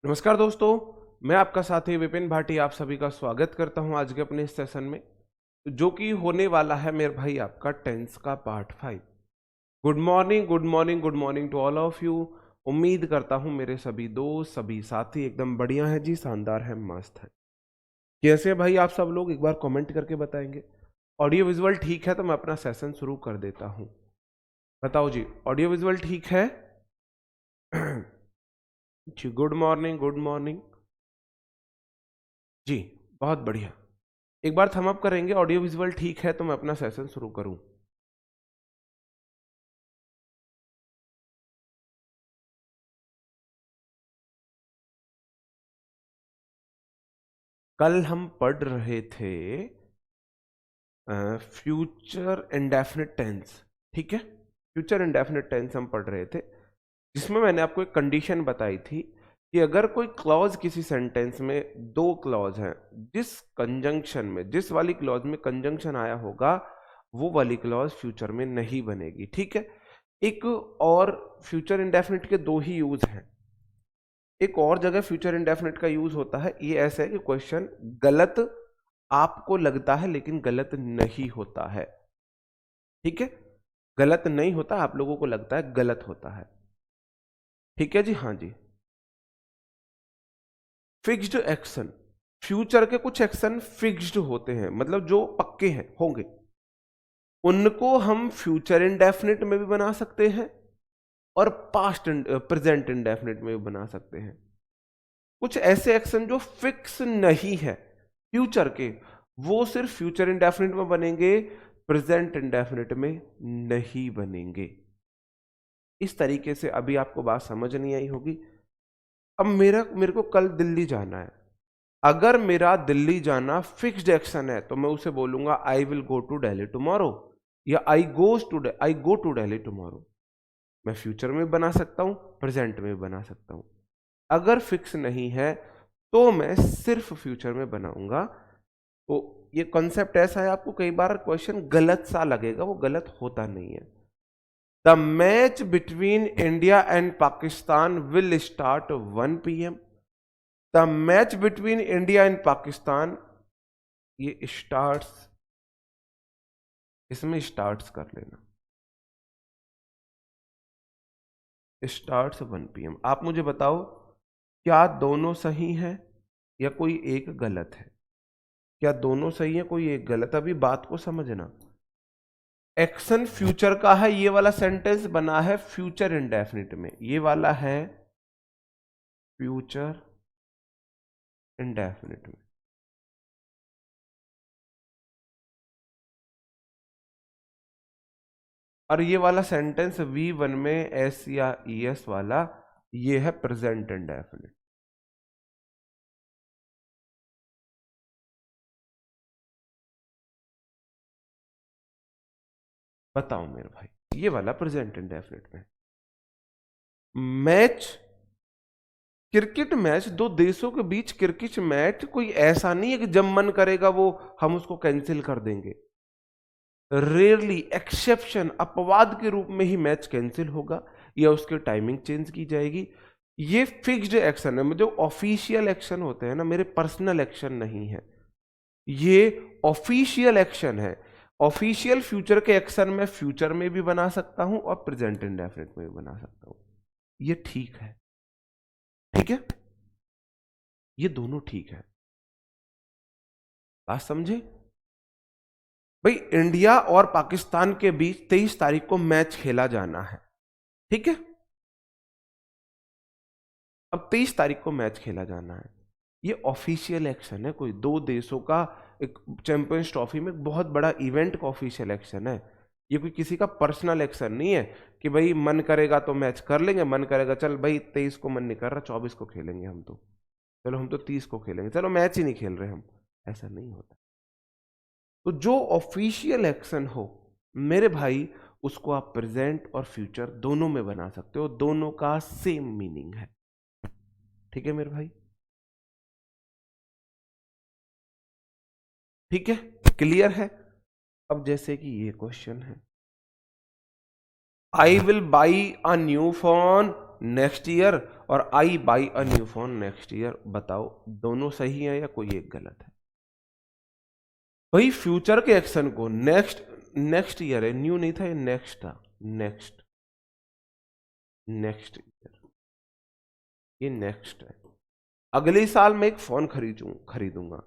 नमस्कार दोस्तों, मैं आपका साथी विपिन भाटी आप सभी का स्वागत करता हूं आज के अपने इस सेशन में, जो कि होने वाला है मेरे भाई आपका टेंस का part 5। Good morning, good morning, good morning to all of you. उम्मीद करता हूं मेरे सभी दोस्त, सभी साथी एकदम बढ़िया है जी, शानदार है, मस्त है। कैसे भाई आप सब लोग एक बार कमेंट करके बताएंगे। ऑडियो विजुअल ठीक है तो मैं अपना सेशन शुरू कर देता हूं। बताओ जी, ऑडियो विजुअल ठीक है? जी, गुड मॉर्निंग, गुड मॉर्निंग जी, बहुत बढ़िया। एक बार थम अप करेंगे, ऑडियो विजुअल ठीक है तो मैं अपना सेशन शुरू करूं। कल हम पढ़ रहे थे फ्यूचर इंडेफिनिट टेंस, ठीक है। फ्यूचर इंडेफिनिट टेंस हम पढ़ रहे थे, जिसमें मैंने आपको एक कंडीशन बताई थी कि अगर कोई क्लॉज किसी सेंटेंस में, दो क्लॉज हैं, जिस कंजंक्शन में, जिस वाली क्लॉज में कंजंक्शन आया होगा वो वाली क्लॉज फ्यूचर में नहीं बनेगी, ठीक है। एक और फ्यूचर इंडेफिनिट के दो ही यूज हैं। एक और जगह फ्यूचर इंडेफिनिट का यूज होता है, ये ऐसा है कि क्वेश्चन गलत आपको लगता है लेकिन गलत नहीं होता है, ठीक है। गलत नहीं होता, आप लोगों को लगता है गलत होता है, ठीक है जी। हाँ जी, फिक्स्ड एक्शन, फ्यूचर के कुछ एक्शन फिक्स्ड होते हैं, मतलब जो पक्के हैं, होंगे, उनको हम फ्यूचर इंडेफिनिट में भी बना सकते हैं और पास्ट प्रेजेंट इंडेफिनिट में भी बना सकते हैं। कुछ ऐसे एक्शन जो फिक्स नहीं है फ्यूचर के, वो सिर्फ फ्यूचर इंडेफिनिट में बनेंगे, प्रेजेंट इंडेफिनिट में नहीं बनेंगे। इस तरीके से अभी आपको बात समझ नहीं आई होगी। अब मेरे को कल दिल्ली जाना है। अगर मेरा दिल्ली जाना फिक्स्ड एक्शन है तो मैं उसे बोलूंगा I will go to Delhi tomorrow, या I go to Delhi tomorrow. मैं फ्यूचर में बना सकता हूं, प्रेजेंट में बना सकता हूं। अगर फिक्स नहीं है तो मैं सिर्फ फ्यूचर में बनाऊंगा। तो ये कॉन्सेप्ट ऐसा है, आपको कई बार क्वेश्चन गलत सा लगेगा, वो गलत होता नहीं है। The match between India and Pakistan will start 1 PM। The match between India and Pakistan, ये स्टार्ट्स, इसमें स्टार्ट्स कर लेना, स्टार्ट्स 1 PM। आप मुझे बताओ, क्या दोनों सही है या कोई एक गलत है? क्या दोनों सही है, कोई एक गलत? अभी बात को समझना। एक्शन फ्यूचर का है, ये वाला सेंटेंस बना है फ्यूचर इंडेफिनिट में, ये वाला है फ्यूचर इंडेफिनिट में। और ये वाला सेंटेंस V1 में एस या ES वाला, ये है प्रेजेंट इंडेफिनिट। बताओ मेरे भाई, ये वाला प्रेजेंट इंडेफिनिट में। मैच, क्रिकेट मैच, दो देशों के बीच क्रिकेट मैच कोई ऐसा नहीं है कि जब मन करेगा वो हम उसको कैंसिल कर देंगे। रेयरली, एक्सेप्शन, अपवाद के रूप में ही मैच कैंसिल होगा या उसकी टाइमिंग चेंज की जाएगी। ये फिक्स्ड एक्शन है, जो ऑफिशियल एक्शन होते हैं ना, मेरे पर्सनल एक्शन नहीं है, ये ऑफिशियल एक्शन है। ऑफिशियल फ्यूचर के एक्शन में फ्यूचर में भी बना सकता हूं और प्रेजेंट इंडेफिनिट में भी बना सकता हूं। ये ठीक है, ठीक है, ये दोनों ठीक है। बात समझे भाई? इंडिया और पाकिस्तान के बीच 23 तारीख को मैच खेला जाना है, ठीक है। अब 23 तारीख को मैच खेला जाना है, ये ऑफिशियल एक्शन है, कोई दो देशों का एक चैंपियंस ट्रॉफी में बहुत बड़ा इवेंट का ऑफिशियल एक्शन है। ये कोई किसी का पर्सनल एक्शन नहीं है कि भाई मन करेगा तो मैच कर लेंगे, मन करेगा चल भाई 23 को मन नहीं कर रहा, 24 को खेलेंगे हम तो, चलो हम तो 30 को खेलेंगे, चलो मैच ही नहीं खेल रहे हम, ऐसा नहीं होता। तो जो ऑफिशियल एक्शन हो मेरे भाई, उसको आप प्रेजेंट और फ्यूचर दोनों में बना सकते हो, दोनों का सेम मीनिंग है, ठीक है मेरे भाई, ठीक है, क्लियर है। अब जैसे कि ये क्वेश्चन है, I will buy a new phone next year और I buy a new phone next year. बताओ दोनों सही है या कोई एक गलत है? भाई फ्यूचर के एक्शन को नेक्स्ट ईयर है, न्यू नहीं था, ये नेक्स्ट था। नेक्स्ट ईयर, ये नेक्स्ट है। अगले साल मैं एक फोन खरीदूंगा,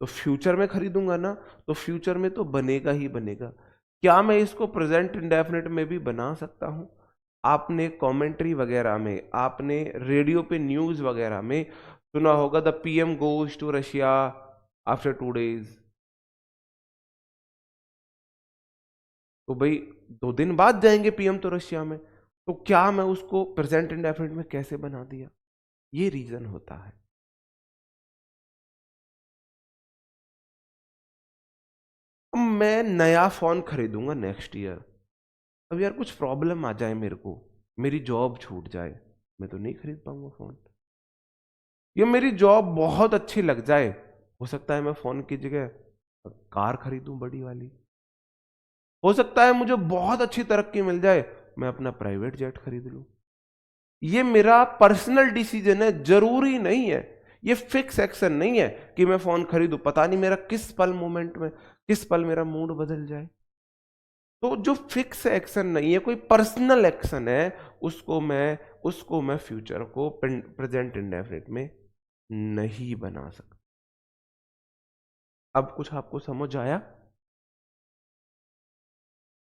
तो फ्यूचर में खरीदूंगा ना, तो फ्यूचर में तो बनेगा ही बनेगा। क्या मैं इसको प्रेजेंट इंडेफिनिट में भी बना सकता हूं? आपने कमेंट्री वगैरह में, आपने रेडियो पे न्यूज वगैरह में सुना होगा, the PM goes to Russia after 2 days। तो भाई 2 दिन बाद जाएंगे पीएम तो रशिया में, तो क्या मैं उसको प्रेजेंट इंडेफिनिट में कैसे बना दिया? ये रीजन होता है। अब मैं नया फोन खरीदूंगा नेक्स्ट ईयर, अब यार कुछ प्रॉब्लम आ जाए, मेरे को मेरी जॉब छूट जाए, मैं तो नहीं खरीद पाऊंगा फोन। या मेरी जॉब बहुत अच्छी लग जाए, हो सकता है मैं फोन की जगह कार खरीदूं बड़ी वाली। हो सकता है मुझे बहुत अच्छी तरक्की मिल जाए, मैं अपना प्राइवेट जेट खरीद लूं। ये मेरा पर्सनल डिसीजन है, जरूरी नहीं है, ये फिक्स एक्शन नहीं है कि मैं फोन खरीदूं, पता नहीं मेरा किस पल मोमेंट में, किस पल मेरा मूड बदल जाए। तो जो फिक्स एक्शन नहीं है, कोई पर्सनल एक्शन है, उसको मैं फ्यूचर को प्रेजेंट इंडेफिनिट में नहीं बना सकता। अब कुछ आपको समझ आया?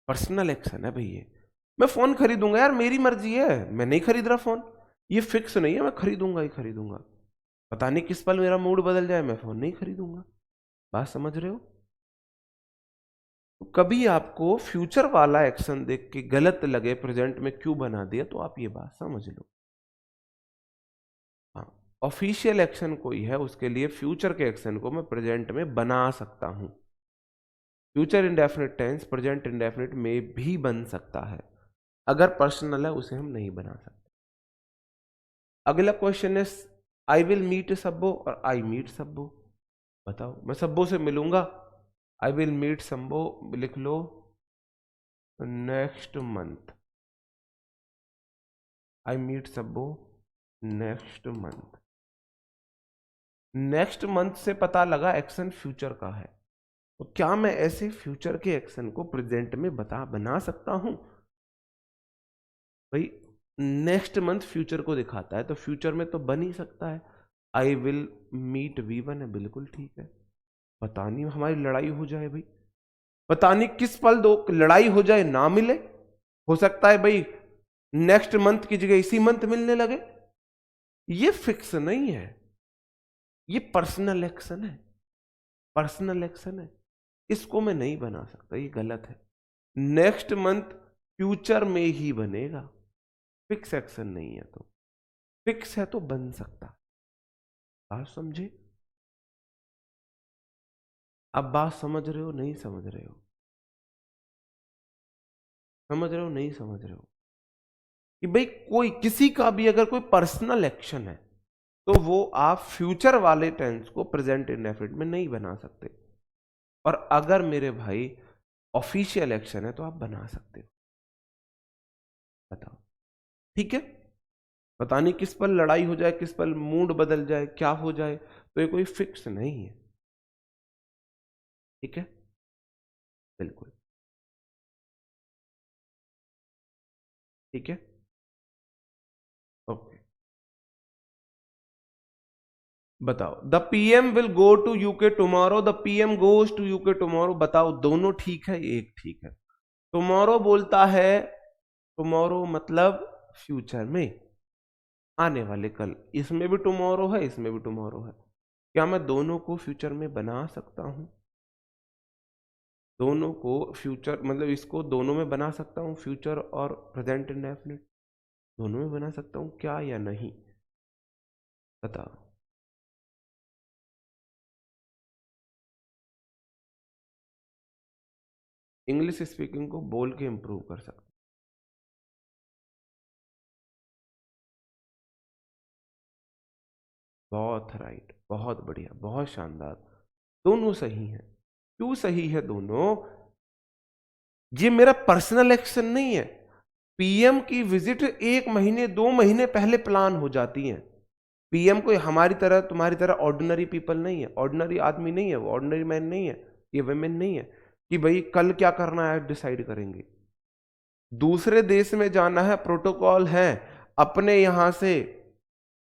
पर्सनल एक्शन है भाई ये। मैं फोन खरीदूंगा यार, मेरी मर्जी है, मैं नहीं खरीद रहा फोन, ये फिक्स नहीं है मैं खरीदूंगा ही खरीदूंगा, पता नहीं किस पल मेरा मूड बदल जाए, मैं फोन नहीं खरीदूंगा। बात समझ रहे हो? तो कभी आपको फ्यूचर वाला एक्शन देख के गलत लगे प्रेजेंट में क्यों बना दिया, तो आप ये बात समझ लो। हाँ, ऑफिशियल एक्शन कोई है, उसके लिए फ्यूचर के एक्शन को मैं प्रेजेंट में बना सकता हूं। Future indefinite tense present indefinite में भी बन सकता है, अगर पर्सनल है उसे हम नहीं बना सकते। अगला क्वेश्चन है, आई विल मीट सब्बो और आई मीट सब्बो। बताओ, मैं सब्बो से मिलूंगा, आई विल मीट सब्बो लिख लो नेक्स्ट मंथ, आई मीट सब्बो नेक्स्ट मंथ। नेक्स्ट मंथ से पता लगा एक्शन फ्यूचर का है, तो क्या मैं ऐसे फ्यूचर के एक्शन को प्रेजेंट में बना सकता हूं? भाई नेक्स्ट मंथ फ्यूचर को दिखाता है, तो फ्यूचर में तो बन ही सकता है। आई विल मीट V1 है, बिल्कुल ठीक है। पता नहीं हमारी लड़ाई हो जाए भाई, पता नहीं किस पल दो लड़ाई हो जाए, ना मिले, हो सकता है भाई नेक्स्ट मंथ की जगह इसी मंथ मिलने लगे। ये फिक्स नहीं है, ये पर्सनल एक्शन है, पर्सनल एक्शन है, इसको मैं नहीं बना सकता, ये गलत है। नेक्स्ट मंथ फ्यूचर में ही बनेगा, फिक्स एक्शन नहीं है, तो फिक्स है तो बन सकता। बात समझे? अब बात समझ रहे हो नहीं समझ रहे हो? समझ रहे हो नहीं समझ रहे हो? कि भाई कोई किसी का भी अगर कोई पर्सनल एक्शन है, तो वो आप फ्यूचर वाले टेंस को प्रेजेंट इंडेफिनिट में नहीं बना सकते, और अगर मेरे भाई ऑफिशियल एक्शन है तो आप बना सकते हो। बताओ, ठीक है? पता नहीं किस पल लड़ाई हो जाए, किस पल मूड बदल जाए, क्या हो जाए, तो ये कोई फिक्स नहीं है। ठीक है, बिल्कुल ठीक है, ओके। बताओ, the PM will go to UK tomorrow, the PM goes to UK tomorrow. बताओ दोनों ठीक है, एक ठीक है। टुमारो बोलता है, टुमारो मतलब फ्यूचर में, आने वाले कल, इसमें भी टुमारो है, इसमें भी टुमारो है। क्या मैं दोनों को फ्यूचर में बना सकता हूं? दोनों को फ्यूचर मतलब इसको दोनों में बना सकता हूं, फ्यूचर और प्रेजेंट इंडेफिनिट दोनों में बना सकता हूं क्या या नहीं? बताओ। इंग्लिश स्पीकिंग को बोल के इंप्रूव कर सकते। बहुत राइट, बहुत बढ़िया, बहुत शानदार, दोनों सही हैं। क्यों सही है दोनों? ये मेरा पर्सनल एक्शन नहीं है, पीएम की विजिट 1 महीने 2 महीने पहले प्लान हो जाती है। पीएम कोई हमारी तरह तुम्हारी तरह ऑर्डिनरी पीपल नहीं है, ऑर्डिनरी आदमी नहीं है, वो ऑर्डिनरी मैन नहीं है, ये वुमेन नहीं है कि भाई कल क्या करना है डिसाइड करेंगे। दूसरे देश में जाना है, प्रोटोकॉल है, अपने यहां से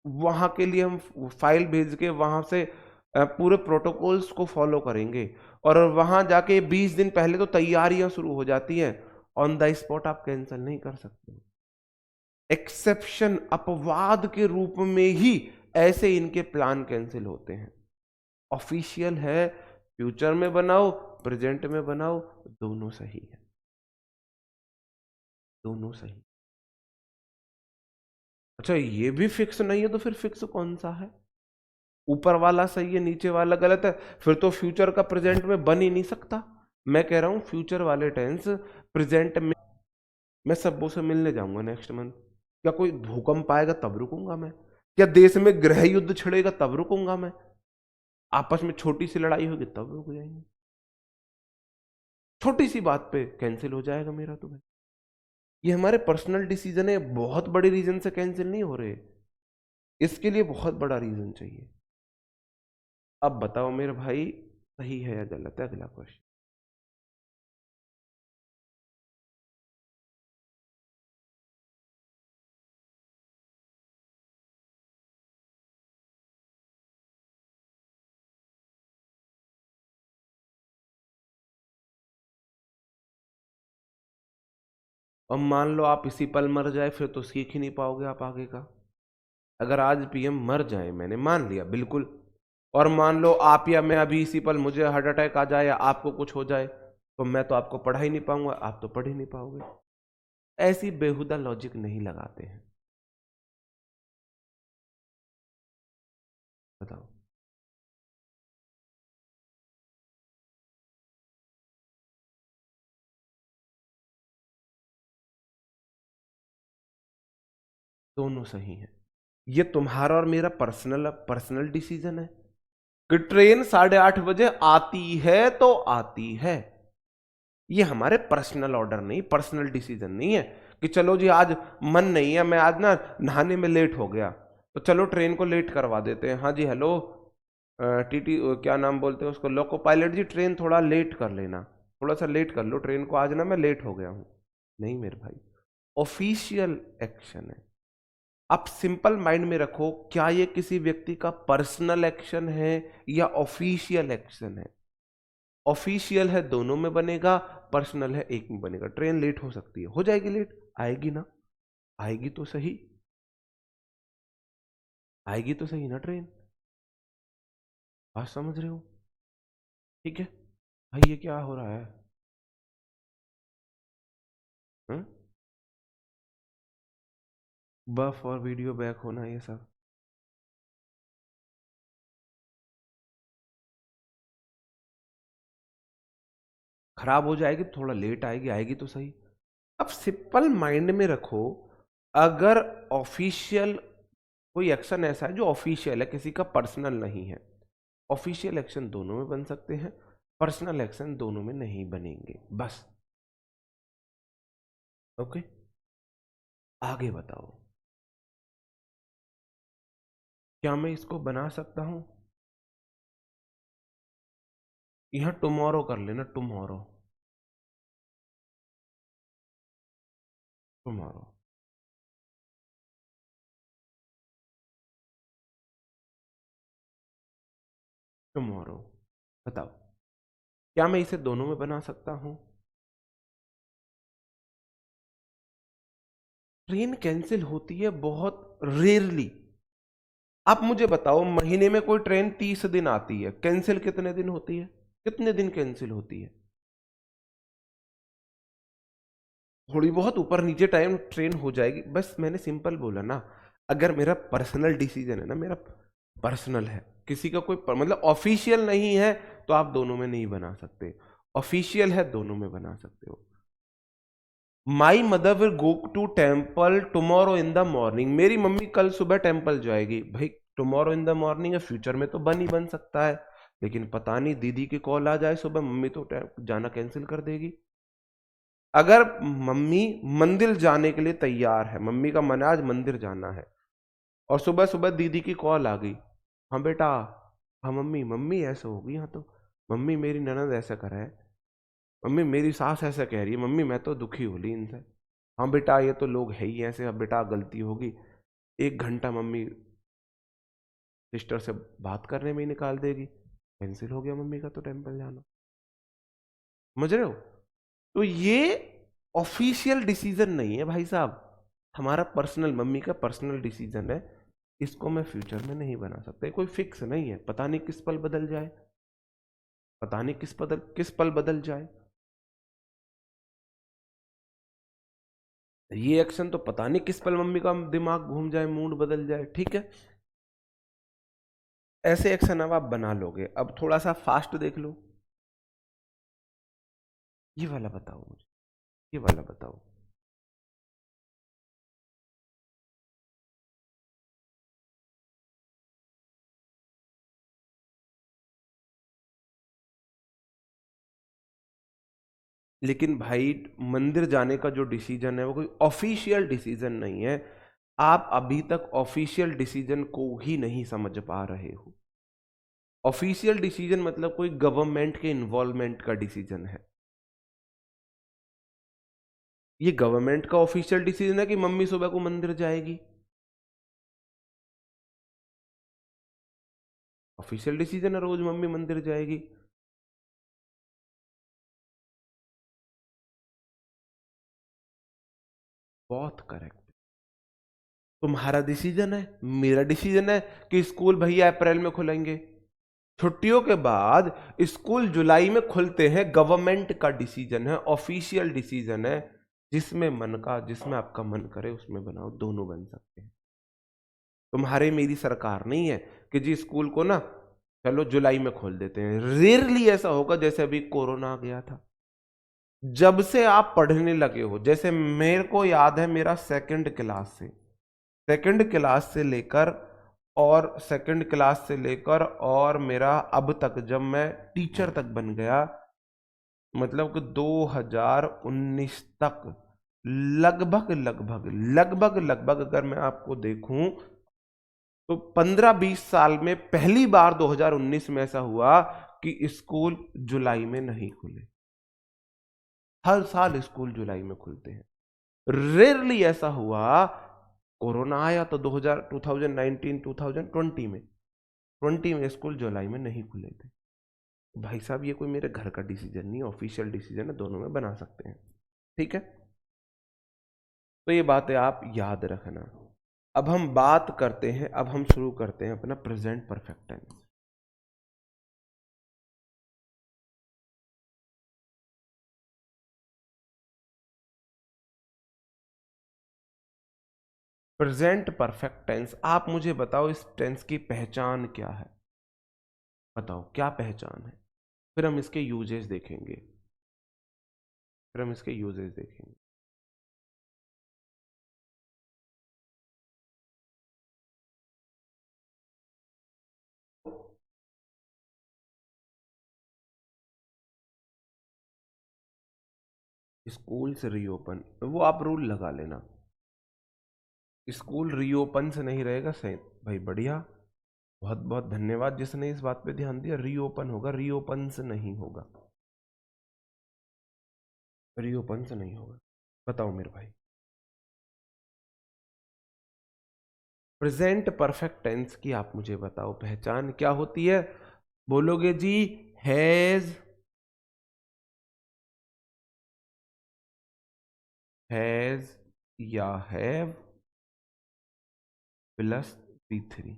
वहां के लिए हम फाइल भेज के वहां से पूरे प्रोटोकॉल्स को फॉलो करेंगे, और वहां जाके 20 दिन पहले तो तैयारियां शुरू हो जाती हैं। ऑन द स्पॉट आप कैंसिल नहीं कर सकते। एक्सेप्शन, अपवाद के रूप में ही ऐसे इनके प्लान कैंसिल होते हैं। ऑफिशियल है, फ्यूचर में बनाओ प्रेजेंट में बनाओ, दोनों सही है, दोनों सही। अच्छा ये भी फिक्स नहीं है तो फिर फिक्स कौन सा है? ऊपर वाला सही है नीचे वाला गलत है, फिर तो फ्यूचर का प्रेजेंट में बन ही नहीं सकता। मैं कह रहा हूं फ्यूचर वाले टेंस प्रेजेंट में। मैं सबों से मिलने जाऊंगा नेक्स्ट मंथ, क्या कोई भूकंप आएगा तब रुकूंगा मैं? क्या देश में गृह युद्ध छिड़ेगा तब रुकूंगा मैं? आपस में छोटी सी लड़ाई होगी तब रुक जाएंगे। छोटी सी बात पे कैंसिल हो जाएगा मेरा तो भाई। ये हमारे पर्सनल डिसीजन है, बहुत बड़े रीजन से कैंसिल नहीं हो रहे, इसके लिए बहुत बड़ा रीजन चाहिए। अब बताओ मेरे भाई सही है या गलत है? अगला क्वेश्चन। अब मान लो आप इसी पल मर जाए, फिर तो सीख ही नहीं पाओगे आप आगे का। अगर आज पीएम मर जाए, मैंने मान लिया बिल्कुल, और मान लो आप या मैं अभी इसी पल मुझे हार्ट अटैक आ जाए या आपको कुछ हो जाए, तो मैं तो आपको पढ़ा ही नहीं पाऊंगा, आप तो पढ़ ही नहीं पाओगे। ऐसी बेहुदा लॉजिक नहीं लगाते हैं। बताओ। दोनों सही है। ये तुम्हारा और मेरा पर्सनल पर्सनल डिसीजन है कि ट्रेन 8:30 बजे आती है तो आती है। ये हमारे पर्सनल ऑर्डर नहीं, पर्सनल डिसीजन नहीं है कि चलो जी आज मन नहीं है, मैं आज ना नहाने में लेट हो गया तो चलो ट्रेन को लेट करवा देते हैं। हाँ जी हेलो टीटी क्या नाम बोलते हैं उसको, लोको पायलट जी ट्रेन थोड़ा लेट कर लेना, थोड़ा सा लेट कर लो ट्रेन को, आज ना मैं लेट हो गया हूं। नहीं मेरे भाई, ऑफिशियल एक्शन है। आप सिंपल माइंड में रखो, क्या ये किसी व्यक्ति का पर्सनल एक्शन है या ऑफिशियल एक्शन है? ऑफिशियल है दोनों में बनेगा, पर्सनल है एक में बनेगा। ट्रेन लेट हो सकती है, हो जाएगी लेट, आएगी ना, आएगी तो सही, आएगी तो सही ना ट्रेन। बात समझ रहे हो? ठीक है भाई, ये क्या हो रहा है? हम्म? बफ और वीडियो बैक होना ये सब। खराब हो जाएगी, थोड़ा लेट आएगी, आएगी तो सही। अब सिंपल माइंड में रखो, अगर ऑफिशियल कोई एक्शन ऐसा है जो ऑफिशियल है, किसी का पर्सनल नहीं है, ऑफिशियल एक्शन दोनों में बन सकते हैं, पर्सनल एक्शन दोनों में नहीं बनेंगे, बस। ओके, आगे बताओ। क्या मैं इसको बना सकता हूं? यहां टुमारो कर लेना, टुमारो, टुमारो। टुमारो बताओ, क्या मैं इसे दोनों में बना सकता हूं? ट्रेन कैंसिल होती है बहुत रेयरली। आप मुझे बताओ, महीने में कोई ट्रेन 30 दिन आती है, कैंसिल कितने दिन होती है? कितने दिन कैंसिल होती है? थोड़ी बहुत ऊपर नीचे टाइम ट्रेन हो जाएगी, बस मैंने सिंपल बोला ना। अगर मेरा पर्सनल डिसीजन है ना, मेरा पर्सनल है, किसी का कोई मतलब ऑफिशियल नहीं है, तो आप दोनों में नहीं बना सकते। ऑफिशियल है दोनों में बना सकते हो। My mother will go to temple tomorrow in the morning, मेरी मम्मी कल सुबह टेम्पल जाएगी। भाई टुमारो इन द मॉर्निंग है, फ्यूचर में तो बन ही बन सकता है, लेकिन पता नहीं दीदी की कॉल आ जाए सुबह, मम्मी तो जाना कैंसिल कर देगी। अगर मम्मी मंदिर जाने के लिए तैयार है, मम्मी का मन है आज मंदिर जाना है, और सुबह सुबह दीदी की कॉल आ गई, हाँ बेटा, हाँ मम्मी, मम्मी ऐसे हो गई, हाँ तो मम्मी मेरी ननद ऐसा कर है, मम्मी मेरी सास ऐसा कह रही है, मम्मी मैं तो दुखी हो ली इनसे, हाँ बेटा ये तो लोग है ही ऐसे, अब बेटा गलती होगी, 1 घंटा मम्मी सिस्टर से बात करने में ही निकाल देगी, कैंसिल हो गया मम्मी का तो टेम्पल जाना। समझ रहे हो? तो ये ऑफिशियल डिसीजन नहीं है भाई साहब, हमारा पर्सनल, मम्मी का पर्सनल डिसीजन है, इसको मैं फ्यूचर में नहीं बना सकता, कोई फिक्स नहीं है, पता नहीं किस पल बदल जाए, पता नहीं किस पल बदल जाए। ये एक्शन तो पता नहीं किस पल मम्मी का दिमाग घूम जाए, मूड बदल जाए, ठीक है। ऐसे एक्शन अब आप बना लोगे। अब थोड़ा सा फास्ट देख लो, ये वाला बताओ मुझे, ये वाला बताओ। लेकिन भाई मंदिर जाने का जो डिसीजन है वो कोई ऑफिशियल डिसीजन नहीं है, आप अभी तक ऑफिशियल डिसीजन को ही नहीं समझ पा रहे हो। ऑफिशियल डिसीजन मतलब कोई गवर्नमेंट के इन्वॉल्वमेंट का डिसीजन है। ये गवर्नमेंट का ऑफिशियल डिसीजन है कि मम्मी सुबह को मंदिर जाएगी, ऑफिशियल डिसीजन है रोज मम्मी मंदिर जाएगी। बहुत करेक्ट। तुम्हारा डिसीजन है, मेरा डिसीजन है कि स्कूल भैया अप्रैल में खुलेंगे, छुट्टियों के बाद स्कूल जुलाई में खुलते हैं, गवर्नमेंट का डिसीजन है, ऑफिशियल डिसीजन है, जिसमें मन का, जिसमें आपका मन करे उसमें बनाओ, दोनों बन सकते हैं। तुम्हारे मेरी सरकार नहीं है कि जी स्कूल को ना चलो जुलाई में खोल देते हैं, रेयरली ऐसा होगा, जैसे अभी कोरोना आ गया था, जब से आप पढ़ने लगे हो, जैसे मेरे को याद है मेरा सेकंड क्लास से लेकर, और सेकंड क्लास से लेकर और मेरा अब तक जब मैं टीचर तक बन गया, मतलब कि 2019 तक लगभग लगभग लगभग लगभग अगर मैं आपको देखूं तो 15-20 साल में पहली बार 2019 में ऐसा हुआ कि स्कूल जुलाई में नहीं खुले। हर साल स्कूल जुलाई में खुलते हैं, रेयरली ऐसा हुआ। कोरोना आया तो 2019 2020 में 20 में स्कूल जुलाई में नहीं खुले थे। भाई साहब ये कोई मेरे घर का डिसीजन नहीं, ऑफिशियल डिसीजन है, दोनों में बना सकते हैं, ठीक है। तो ये बातें आप याद रखना। अब हम बात करते हैं, अब हम शुरू करते हैं अपना present perfect tense. Present perfect tense, आप मुझे बताओ इस टेंस की पहचान क्या है, बताओ क्या पहचान है, फिर हम इसके यूजेस देखेंगे, स्कूल से रीओपन, वो आप रूल लगा लेना, स्कूल रीओपन से नहीं रहेगा, सही भाई, बढ़िया, बहुत बहुत धन्यवाद जिसने इस बात पे ध्यान दिया, रीओपन होगा, रीओपन से नहीं होगा, रीओपन से नहीं होगा। बताओ मेरे भाई, प्रेजेंट परफेक्ट टेंस की आप मुझे बताओ पहचान क्या होती है। बोलोगे जी हैज, या हैव प्लस V3।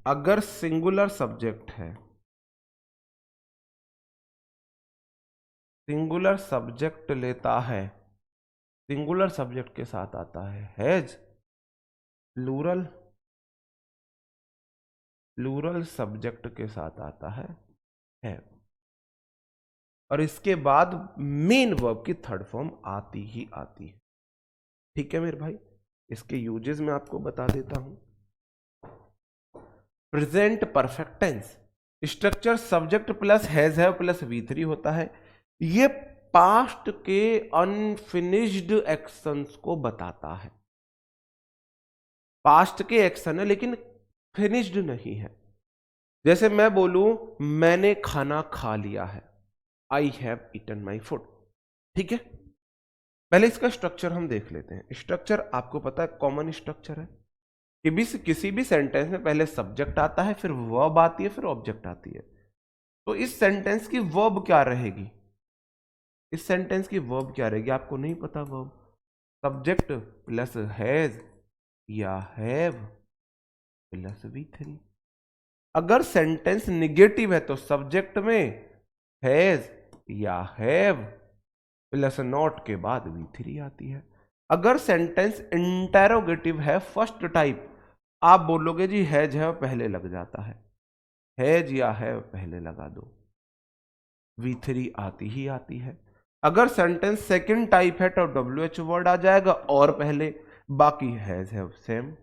अगर सिंगुलर सब्जेक्ट है, सिंगुलर सब्जेक्ट लेता है, सिंगुलर सब्जेक्ट के साथ आता है हैज, प्लूरल, प्लूरल सब्जेक्ट के साथ आता है, और इसके बाद मेन वर्ब की थर्ड फॉर्म आती ही आती है, ठीक है मेरे भाई। इसके यूजेस मैं आपको बता देता हूं। Present perfect tense structure subject plus has have plus V3 होता है। ये पास्ट के अनफिनिश्ड एक्शंस को बताता है। पास्ट के एक्शन है लेकिन फिनिश्ड नहीं है। जैसे मैं बोलूं मैंने खाना खा लिया है, I have eaten my food, ठीक है। पहले इसका स्ट्रक्चर हम देख लेते हैं। स्ट्रक्चर आपको पता है, कॉमन स्ट्रक्चर है कि भी किसी भी सेंटेंस में पहले सब्जेक्ट आता है, फिर वर्ब आती है, फिर ऑब्जेक्ट आती है। तो इस सेंटेंस की वर्ब क्या रहेगी? इस सेंटेंस की वर्ब क्या रहेगी? आपको नहीं पता वर्ब? सब्जेक्ट प्लस हैज या हैव प्लस V3। अगर सेंटेंस निगेटिव है तो सब्जेक्ट में हैज या हैव प्लस नॉट के बाद V3 आती है। अगर सेंटेंस इंटेरोगेटिव है फर्स्ट टाइप, आप बोलोगे जी हैज है पहले लग जाता है, हैज या है पहले लगा दो, V3 आती ही आती है। अगर सेंटेंस सेकंड टाइप है तो WH वर्ड आ जाएगा और पहले, बाकी हैज हैव सेम।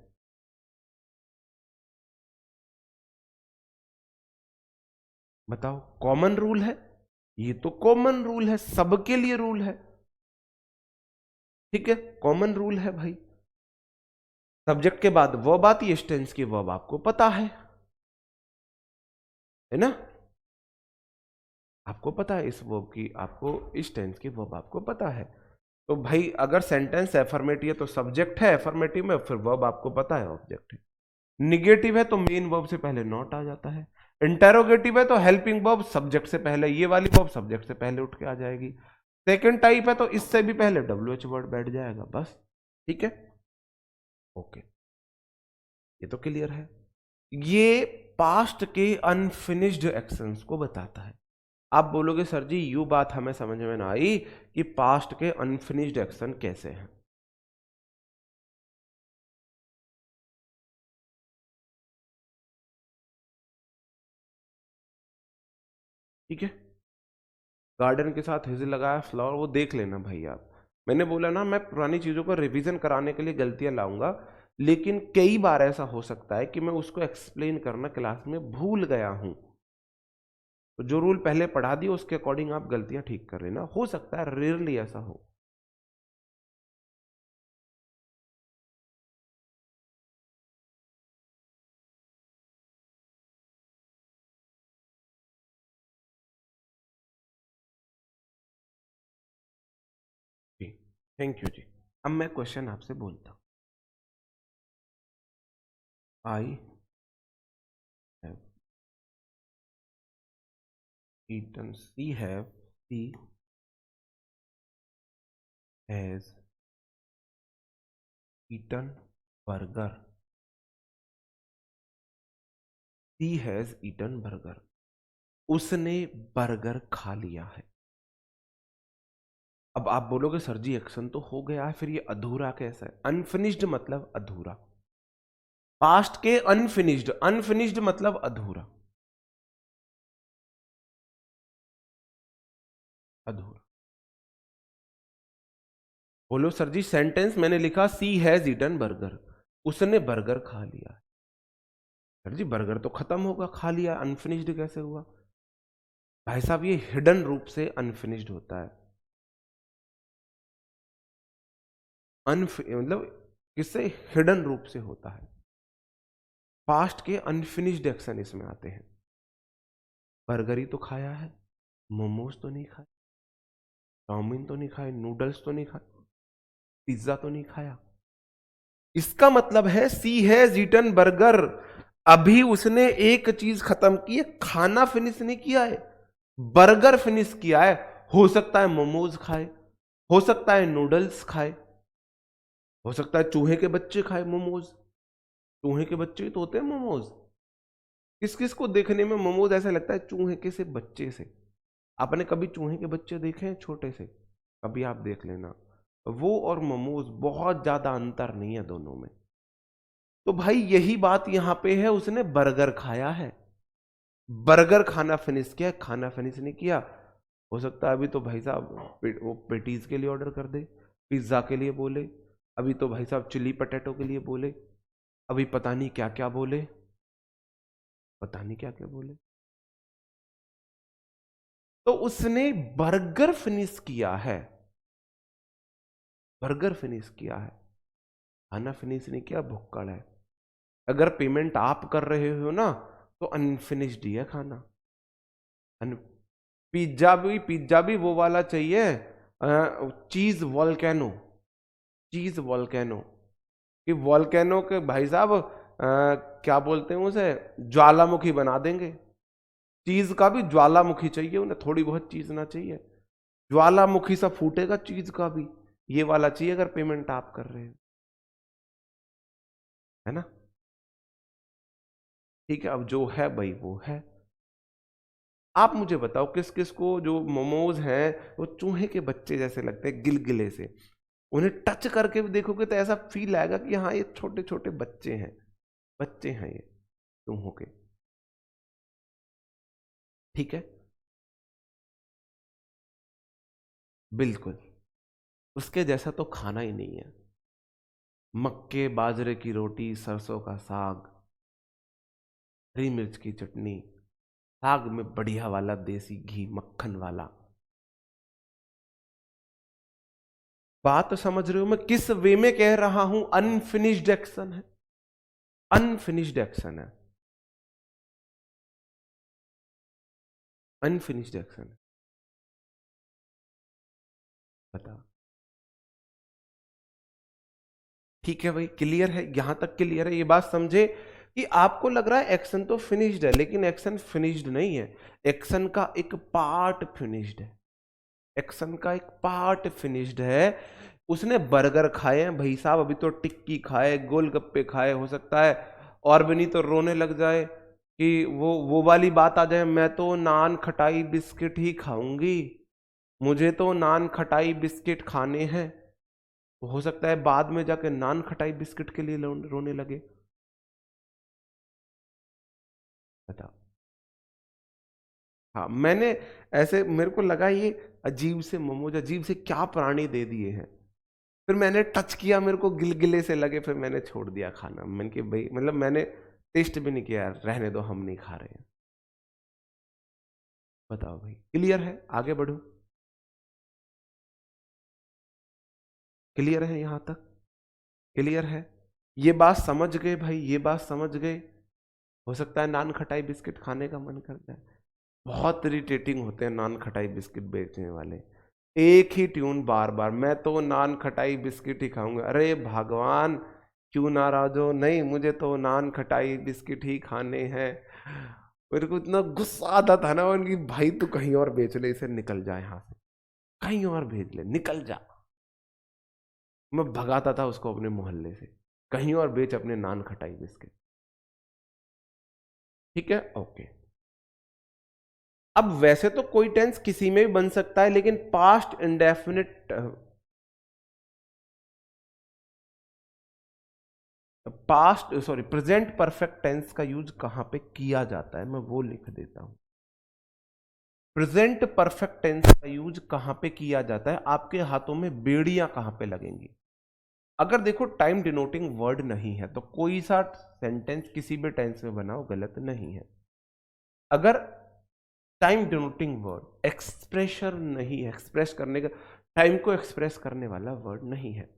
बताओ कॉमन रूल है, ये तो कॉमन रूल है, सबके लिए रूल है, ठीक है, कॉमन रूल है भाई। सब्जेक्ट के बाद वर्ब आती है, टेंस की वर्ब आपको पता है ना? आपको पता है इस वर्ब की, आपको इस टेंस की वर्ब आपको पता है। तो भाई अगर सेंटेंस एफर्मेटिव है तो सब्जेक्ट है एफर्मेटिव में, फिर वर्ब आपको पता है ऑब्जेक्ट है। निगेटिव है तो मेन वर्ब से पहले नॉट आ जाता है। इंटेरोगेटिव है तो हेल्पिंग वर्ब सब्जेक्ट से पहले, ये वाली वर्ब सब्जेक्ट से पहले उठ के आ जाएगी। सेकंड टाइप है तो इससे भी पहले WH वर्ड बैठ जाएगा, बस, ठीक है, ओके, ये तो क्लियर है। ये पास्ट के अनफिनिश्ड एक्शंस को बताता है। आप बोलोगे सर जी यू बात हमें समझ में ना आई कि पास्ट के अनफिनिश्ड एक्शन कैसे हैं। ठीक है, गार्डन के साथ हिज लगाया फ्लावर, वो देख लेना भाई आप। मैंने बोला ना मैं पुरानी चीजों को रिवीजन कराने के लिए गलतियां लाऊंगा, लेकिन कई बार ऐसा हो सकता है कि मैं उसको एक्सप्लेन करना क्लास में भूल गया हूं, तो जो रूल पहले पढ़ा दिए उसके अकॉर्डिंग आप गलतियां ठीक कर लेना, हो सकता है रेयरली ऐसा हो। जी, थैंक यू जी। अब मैं क्वेश्चन आपसे बोलता हूं, I have eaten, she have, she has eaten burger, she has eaten burger, उसने बर्गर खा लिया है। अब आप बोलोगे सर जी एक्शन तो हो गया है, फिर ये अधूरा कैसा है? अनफिनिश्ड मतलब अधूरा, पास्ट के अनफिनिश्ड, अनफिनिश्ड मतलब अधूरा, अधूरा। बोलो सर जी सेंटेंस मैंने लिखा सी हैज ईटन बर्गर, उसने बर्गर खा लिया। सर जी बर्गर तो खत्म होगा, खा लिया, अनफिनिश्ड कैसे हुआ? भाई साहब ये हिडन रूप से अनफिनिश्ड होता है। मतलब किससे? हिडन रूप से होता है। पास्ट के अनफिनिश्ड एक्शन इसमें आते हैं। बर्गर ही तो खाया है, मोमोज तो नहीं खाए, चाउमीन तो नहीं खाए, नूडल्स तो नहीं खाए, पिज्जा तो नहीं खाया। इसका मतलब है सी हैज ईटन बर्गर, अभी उसने एक चीज खत्म की है, खाना फिनिश नहीं किया है, बर्गर फिनिश किया है। हो सकता है मोमोज खाए, हो सकता है नूडल्स खाए, हो सकता है चूहे के बच्चे खाए मोमोज, चूहे के बच्चे ही तो होते हैं मोमोज। किस किस को देखने में मोमोज ऐसा लगता है चूहे के से बच्चे से? आपने कभी चूहे के बच्चे देखे हैं छोटे से? कभी आप देख लेना, वो और मोमोज बहुत ज्यादा अंतर नहीं है दोनों में। तो भाई यही बात यहां पे है, उसने बर्गर खाया है, बर्गर खाना फिनिश किया, खाना फिनिश नहीं किया। हो सकता है अभी तो भाई साहब वो पेटीज के लिए ऑर्डर कर दे, पिज्जा के लिए बोले, अभी तो भाई साहब चिली पटेटो के लिए बोले, अभी पता नहीं क्या क्या बोले, पता नहीं क्या क्या बोले। तो उसने बर्गर फिनिश किया है, बर्गर फिनिश किया है, खाना फिनिश नहीं किया, भुक्कड़ है। अगर पेमेंट आप कर रहे हो ना तो अनफिनिश्ड ही है खाना। पिज्जा भी वो वाला चाहिए, चीज वॉल्केनो, चीज वॉल्केनो, कि वॉल्केनो के भाई साहब क्या बोलते हैं उसे, ज्वालामुखी बना देंगे। चीज का भी ज्वालामुखी चाहिए उन्हें, थोड़ी बहुत चीज ना चाहिए, ज्वालामुखी सा फूटेगा चीज का भी, ये वाला चाहिए अगर पेमेंट आप कर रहे हो, है ना। ठीक है, अब जो है भाई वो है। आप मुझे बताओ किस किस को जो मोमोज हैं वो चूहे के बच्चे जैसे लगते हैं, गिलगिले से, उन्हें टच करके भी देखोगे तो ऐसा फील आएगा कि हाँ ये छोटे छोटे बच्चे हैं, बच्चे हैं ये चूहों के। ठीक है, बिल्कुल उसके जैसा तो खाना ही नहीं है। मक्के बाजरे की रोटी, सरसों का साग, हरी मिर्च की चटनी, साग में बढ़िया वाला देसी घी मक्खन वाला। बात समझ रहे हो मैं किस वे में कह रहा हूं? अनफिनिश्ड एक्शन है, अनफिनिश्ड एक्शन है, अनफिनिश्ड एक्शन है। बताओ, ठीक है भाई, क्लियर है, यहां तक क्लियर है, ये बात समझे कि आपको लग रहा है एक्शन तो फिनिश्ड है, लेकिन एक्शन फिनिश्ड नहीं है, एक्शन का एक पार्ट फिनिश्ड है, एक्शन का एक पार्ट फिनिश्ड है। उसने बर्गर खाए हैं भाई साहब, अभी तो टिक्की खाए, गोलगप्पे खाए, हो सकता है और भी नहीं तो रोने लग जाए कि वो वाली बात आ जाए, मैं तो नान खटाई बिस्किट ही खाऊंगी, मुझे तो नान खटाई बिस्किट खाने हैं। तो हो सकता है बाद में जाके नान खटाई बिस्किट के लिए रोने लगे। बताओ, हाँ मैंने ऐसे, मेरे को लगा ये अजीब से मोमोज अजीब से क्या प्राणी दे दिए हैं, फिर मैंने टच किया, मेरे को गिलगिले से लगे, फिर मैंने छोड़ दिया खाना। मैंने कि भाई मतलब मैंने टेस्ट भी नहीं किया यार, रहने दो, हम नहीं खा रहे हैं। बताओ भाई, क्लियर है, आगे बढ़ो, क्लियर है यहां तक, क्लियर है, ये बात समझ गए भाई, ये बात समझ गए। हो सकता है नान खटाई बिस्किट खाने का मन कर जाए, बहुत इरिटेटिंग होते हैं नान खटाई बिस्किट बेचने वाले, एक ही ट्यून बार बार, मैं तो नान खटाई बिस्किट ही खाऊंगा। अरे भगवान, क्यों नाराज हो? नहीं, मुझे तो नान खटाई बिस्किट ही खाने हैं। मेरे को इतना गुस्सा आता था ना उनकी, भाई तू कहीं और बेच ले इसे, निकल जा यहाँ से, कहीं और भेज ले, निकल जा। मैं भगाता था उसको अपने मोहल्ले से, कहीं और बेच अपने नान खटाई बिस्किट। ठीक है, ओके। अब वैसे तो कोई टेंस किसी में भी बन सकता है, लेकिन past indefinite, past sorry present perfect tense use यूज कहां पे किया जाता है, मैं वो लिख देता हूं। प्रेजेंट परफेक्ट टेंस का यूज कहां पे किया जाता है, आपके हाथों में बेड़ियां कहां पे लगेंगी। अगर देखो टाइम डिनोटिंग वर्ड नहीं है तो कोई सा सेंटेंस किसी भी टेंस में बनाओ गलत नहीं है। अगर टाइम डिनोटिंग वर्ड एक्सप्रेशन नहीं है, एक्सप्रेस करने का, टाइम को एक्सप्रेस करने वाला वर्ड नहीं है,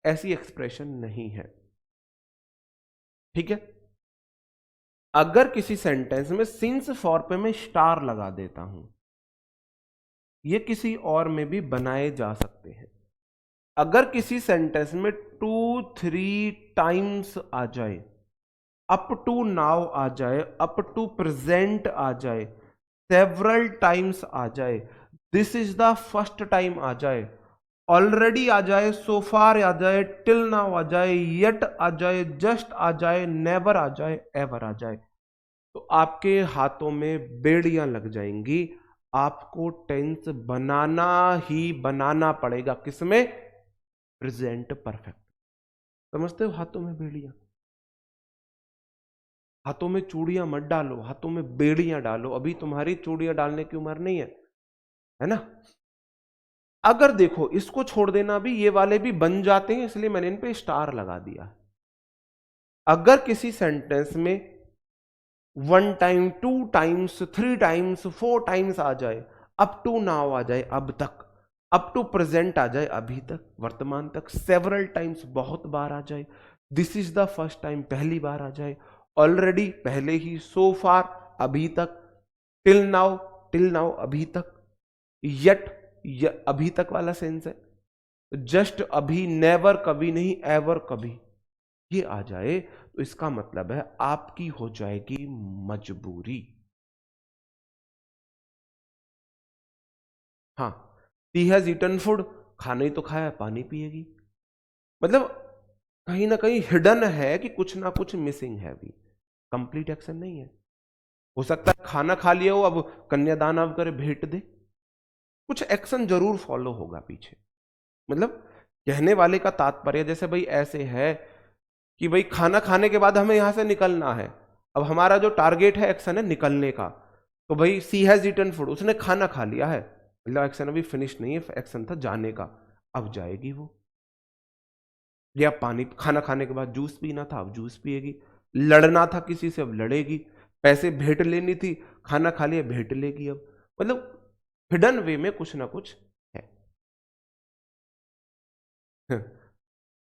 ऐसी एक्सप्रेशन नहीं है। ठीक है, अगर किसी सेंटेंस में सिंस फॉर पे मैं स्टार लगा देता हूं, ये किसी और में भी बनाए जा सकते हैं। अगर किसी सेंटेंस में 2-3 टाइम्स आ जाए, अप टू नाउ आ जाए, अप टू प्रेजेंट आ जाए, सेवरल टाइम्स आ जाए, this is the first time आ जाए, ऑलरेडी आ जाए, सो फार आ जाए, टिल नाउ आ जाए, येट आ जाए, जस्ट आ जाए, नेवर आ जाए, एवर आ जाए, तो आपके हाथों में बेड़ियां लग जाएंगी। आपको टेंस बनाना ही बनाना पड़ेगा, किसमें? Present perfect. समझते हो? हाथों में बेड़ियां, हाथों में चूड़ियां मत डालो, हाथों में बेड़ियां डालो, अभी तुम्हारी चूड़ियां डालने की उम्र नहीं है ना। अगर देखो इसको छोड़ देना भी, ये वाले भी बन जाते हैं, इसलिए मैंने इन पे स्टार लगा दिया। अगर किसी सेंटेंस में 1 टाइम, 2 टाइम्स, 3 टाइम्स, 4 टाइम्स आ जाए, अप टू नाउ आ जाए अब तक, अप टू प्रेजेंट आ जाए अभी तक, वर्तमान तक, सेवरल टाइम्स बहुत बार आ जाए, this is the first time पहली बार आ जाए, ऑलरेडी पहले ही, सो फार अभी तक, टिल नाउ अभी तक, यट अभी तक वाला सेंस है, जस्ट अभी, नेवर कभी नहीं, एवर कभी, ये आ जाए तो इसका मतलब है आपकी हो जाएगी मजबूरी। हाँ, शी हैज ईटन फूड, खाना ही तो खाया, पानी पिएगी, मतलब कहीं ना कहीं हिडन है कि कुछ ना कुछ मिसिंग है, अभी कंप्लीट एक्शन नहीं है। हो सकता है खाना खा लिया हो, अब कन्यादान अब करे, भेंट दे, कुछ एक्शन जरूर फॉलो होगा पीछे। मतलब कहने वाले का तात्पर्य जैसे भाई ऐसे है कि भाई खाना खाने के बाद हमें यहां से निकलना है, अब हमारा जो टारगेट है, एक्शन है निकलने का, तो भाई सी हैज ईटन फूड, उसने खाना खा लिया है, मतलब एक्शन अभी फिनिश नहीं है, एक्शन था जाने का, अब जाएगी वो। या पानी, खाना खाने के बाद जूस पीना था, अब जूस पिएगी, लड़ना था किसी से, अब लड़ेगी, पैसे भेंट लेनी थी, खाना खा लिया, भेंट लेगी अब, मतलब हिडन वे में कुछ ना कुछ है।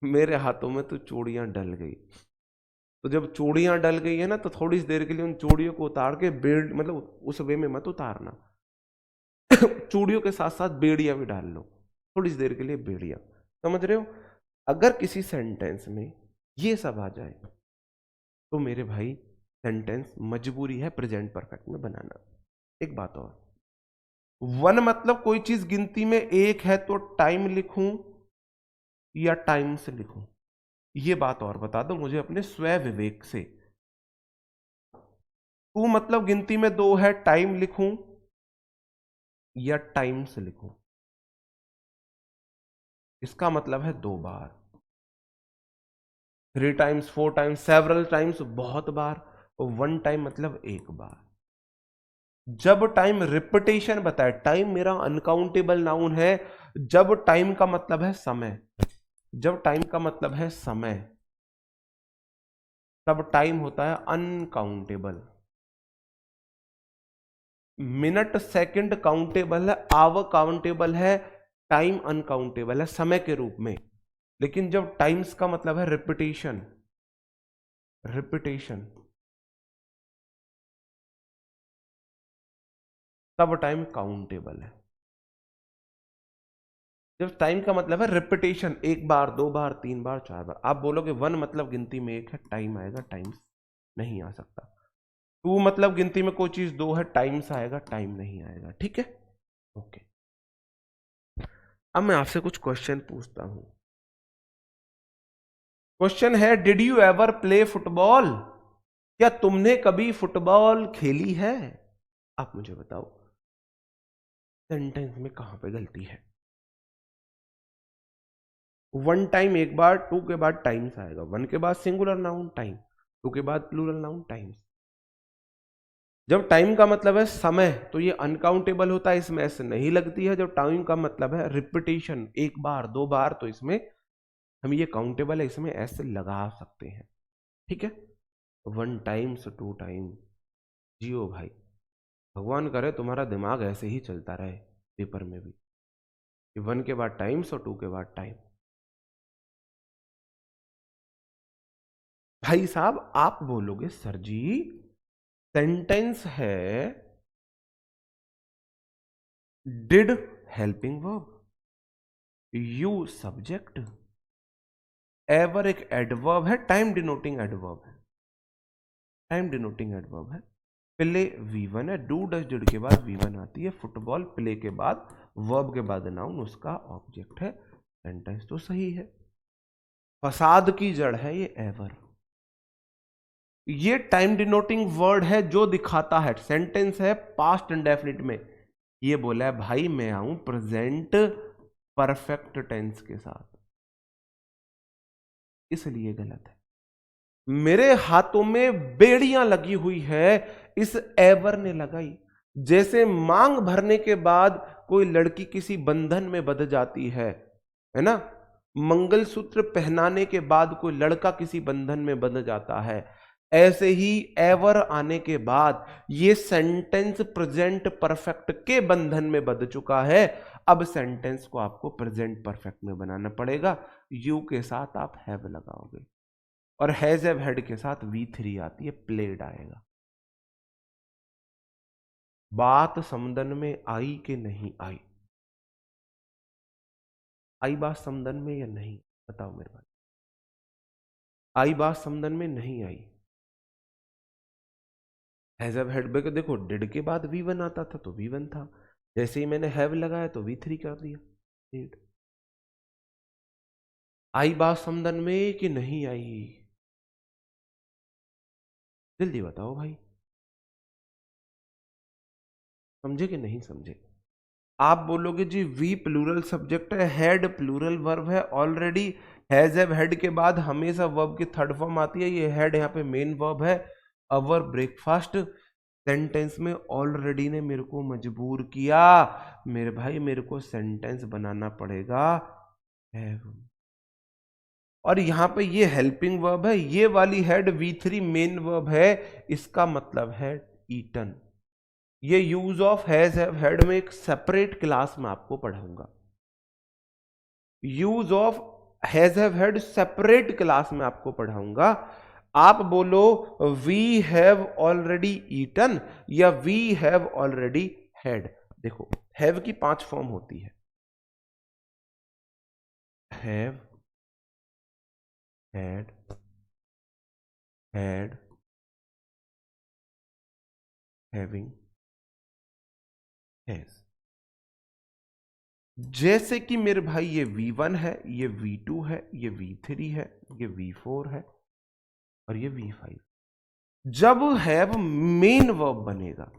मेरे हाथों में तो चूड़ियां डल गई, तो जब चूड़ियां डल गई है ना, तो थोड़ी देर के लिए उन चूड़ियों को उतार के बेड़, मतलब उस वे में मत उतारना, चूड़ियों के साथ साथ बेड़ियां भी डाल लो, थोड़ी देर के लिए बेड़ियां, समझ रहे हो। अगर किसी सेंटेंस में ये सब आ जाए तो मेरे भाई सेंटेंस मजबूरी है प्रेजेंट परफेक्ट में बनाना। एक बात और, वन मतलब कोई चीज गिनती में एक है तो टाइम लिखूं या टाइम्स लिखूं, ये बात और बता दो मुझे अपने स्वयं विवेक से। टू मतलब गिनती में दो है, टाइम लिखूं या टाइम्स लिखूं, इसका मतलब है दो बार, 3 टाइम्स, 4 टाइम्स, सेवरल टाइम्स बहुत बार, और 1 टाइम मतलब एक बार। जब टाइम रिपीटेशन बताए, टाइम मेरा अनकाउंटेबल नाउन है, जब टाइम का मतलब है समय, जब टाइम का मतलब है समय, तब टाइम होता है अनकाउंटेबल। मिनट सेकंड काउंटेबल है, आवर काउंटेबल है, टाइम अनकाउंटेबल है समय के रूप में। लेकिन जब टाइम्स का मतलब है रिपीटेशन, रिपीटेशन, तब टाइम काउंटेबल है। जब टाइम का मतलब है रिपीटेशन, एक बार, दो बार, तीन बार, चार बार, आप बोलोगे वन मतलब गिनती में एक है, टाइम आएगा, टाइम्स नहीं आ सकता। टू मतलब गिनती में कोई चीज दो है, टाइम्स आएगा, टाइम नहीं आएगा, ठीक है, ओके। अब मैं आपसे कुछ क्वेश्चन पूछता हूं। क्वेश्चन है, did you ever play football, क्या तुमने कभी फुटबॉल खेली है? आप मुझे बताओ सेंटेंस में कहां पे गलती है। वन टाइम एक बार, टू के बाद टाइम्स आएगा, वन के बाद सिंगुलर नाउन टाइम, टू के बाद प्लूरल नाउन टाइम्स। जब टाइम का मतलब है समय तो ये अनकाउंटेबल होता है, इसमें ऐसे नहीं लगती है। जब टाइम का मतलब है रिपीटेशन, एक बार, दो बार, तो इसमें हम ये काउंटेबल है, इसमें ऐसे लगा सकते हैं, ठीक है। वन टाइम्स, टू टाइम, जियो भाई, भगवान करे तुम्हारा दिमाग ऐसे ही चलता रहे पेपर में भी, वन के बाद टाइम्स और टू के बाद टाइम। भाई साहब आप बोलोगे सर जी सेंटेंस है did helping verb, you subject, ever एक एडवर्ब है, टाइम डिनोटिंग एडवर्ब है, टाइम डिनोटिंग एडवर्ब है, प्ले V1 है, डू डज डिड के बाद V1 आती है, फुटबॉल प्ले के बाद वर्ब के बाद नाउन उसका ऑब्जेक्ट है, सेंटेंस तो सही है। फसाद की जड़ है ये एवर, ये टाइम डिनोटिंग वर्ड है जो दिखाता है, सेंटेंस है पास्ट इंडेफिनिट में, ये बोला है भाई मैं आऊं प्रेजेंट परफेक्ट टेंस के साथ, इसलिए गलत है। मेरे हाथों में बेड़ियां लगी हुई है, इस एवर ने लगाई। जैसे मांग भरने के बाद कोई लड़की किसी बंधन में बंध जाती है ना, मंगलसूत्र पहनाने के बाद कोई लड़का किसी बंधन में बंध जाता है, ऐसे ही एवर आने के बाद ये सेंटेंस प्रेजेंट परफेक्ट के बंधन में बंध चुका है। अब सेंटेंस को आपको प्रेजेंट परफेक्ट में बनाना पड़ेगा। यू के साथ आप हैव लगाओगे और हैज हैव हैड के साथ V3 आती है, प्लेड आएगा। बात समदन में आई कि नहीं आई? आई बात समदन में या नहीं? बताओ मेरे भाई, आई बात समदन में नहीं आई? हैज हैव हैड पे देखो, डिड के बाद V1 आता था तो V1 था, जैसे ही मैंने हैव लगाया तो V3 कर दिया, डिड। आई बात समदन में कि नहीं आई? जल्दी बताओ भाई, समझे कि नहीं समझे? आप बोलोगे जी वी प्लूरल सब्जेक्ट है, हेड प्लूरल वर्ब है, ऑलरेडी हैज हैव हैड के बाद हमेशा वर्ब की थर्ड फॉर्म आती है, ये हेड यहाँ पे मेन वर्ब है। अवर ब्रेकफास्ट सेंटेंस में ऑलरेडी ने मेरे को मजबूर किया, मेरे भाई मेरे को सेंटेंस बनाना पड़ेगा हैव। और यहाँ पे ये हेल्पिंग वर्ब है, ये वाली हेड V3 मेन वर्ब है, इसका मतलब है ईटन। ये use of has have had में एक सेपरेट क्लास में आपको पढ़ाऊंगा। Use of has have had separate class में आपको पढ़ाऊंगा। आप बोलो वी हैव ऑलरेडी ईटन या वी हैव ऑलरेडी हैड। देखो हैव की 5 फॉर्म होती है, have, had, had, having, has. जैसे कि मेरे भाई ये V1 है, ये V2 है, ये V3 है, ये V4 है और ये V5। जब हैव मेन वर्ब बनेगा,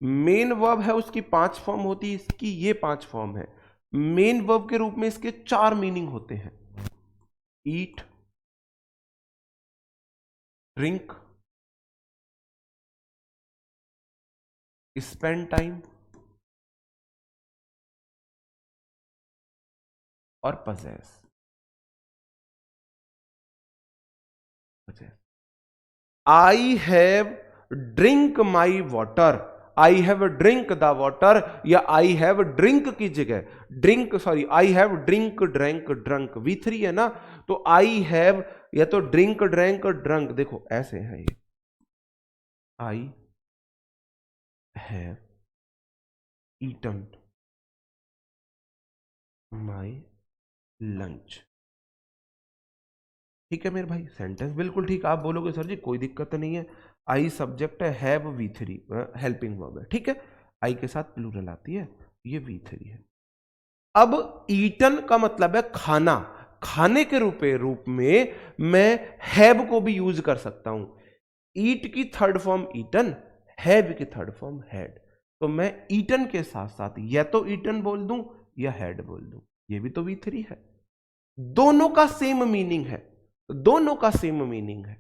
मेन वर्ब है उसकी 5 फॉर्म होती है, इसकी ये 5 फॉर्म है। मेन वर्ब के रूप में इसके 4 मीनिंग होते हैं, ईट, ड्रिंक, स्पेंड टाइम और possess. I have drink my water, I have drink the water, या आई हैव ड्रिंक की जगह drink, sorry I have drink drank drunk, V3 है ना, तो आई हैव या तो ड्रिंक ड्रैंक ड्रंक। देखो ऐसे है ये, I have eaten my lunch. ठीक है मेरे भाई, सेंटेंस बिल्कुल ठीक। आप बोलोगे सर जी कोई दिक्कत नहीं है, आई सब्जेक्ट है, हैव V3 हेल्पिंग वर्ब है, ठीक है, आई के साथ प्लूरल आती है, ये V3 है। अब ईटन का मतलब है खाना, खाने के रूप में मैं हैव को भी यूज कर सकता हूं। ईट की थर्ड फॉर्म ईटन, हैव की थर्ड फॉर्म हैड, तो मैं ईटन के साथ साथ या तो ईटन बोल दूं या हैड बोल दूं, ये भी तो V3 है। दोनों का सेम मीनिंग है, दोनों का सेम मीनिंग है,